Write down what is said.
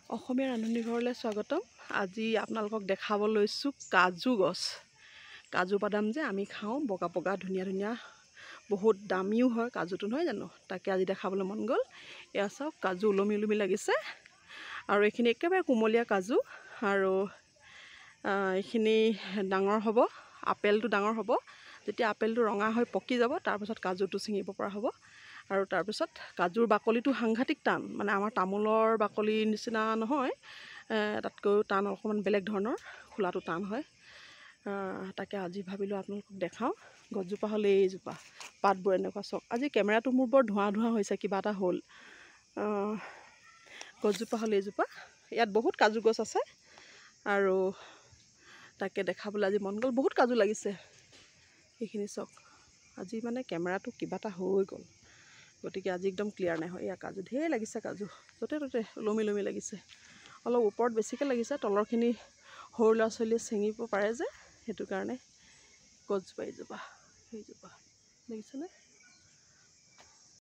অসমীয়া ৰান্ধনি ঘৰলৈ স্বাগতম। আজি আপোনালোকক দেখাব লৈছোঁ কাজু গছ। কাজু বাদাম যে আমি খাওঁ, বগা বগা ধুনীয়া ধুনীয়া, বহুত দামীও হয় কাজুটো, নহয় জানো? তাকে আজি দেখাবলৈ মন গ'ল। এয়া চাওক, কাজু ওলমি ওলমি লাগিছে আৰু এইখিনি একেবাৰে কুমলীয়া কাজু। আৰু এইখিনি ডাঙৰ হ'ব, আপেলটো ডাঙৰ হ'ব। যেতিয়া আপেলটো ৰঙা হৈ পকি যাব, তাৰপিছত কাজুটো ছিঙিব পৰা হ'ব। আৰু তাৰপিছত কাজুৰ বাকলিটো সাংঘাতিক টান, মানে আমাৰ তামোলৰ বাকলিৰ নিচিনা নহয়, তাতকৈও টান, অকণমান বেলেগ ধৰণৰ, খোলাটো টান হয়। তাকে আজি ভাবিলোঁ আপোনালোকক দেখাওঁ। গছজোপা হ'ল এইজোপা, পাতবোৰ এনেকুৱা চাওক। আজি কেমেৰাটো মোৰ বৰ ধোঁৱা ধোঁৱা হৈছে, কিবা এটা হ'ল। গছজোপা হ'ল এইজোপা। ইয়াত বহুত কাজু গছ আছে আৰু তাকে দেখাবলৈ আজি মন গ'ল। বহুত কাজু লাগিছে, সেইখিনি চাওক। আজি মানে কেমেৰাটো কিবা এটা হৈ গ'ল, গতিকে আজি একদম ক্লিয়াৰ নাই হয়। এয়া কাজু ঢেৰ লাগিছে, কাজু য'তে ত'তে ওলমি ওলমি লাগিছে। অলপ ওপৰত বেছিকৈ লাগিছে, তলৰখিনি সৰু ল'ৰা ছোৱালীয়ে ছিঙিব পাৰে যে, সেইটো কাৰণে। গছজোপা এইজোপা, সেইজোপা দেখিছেনে?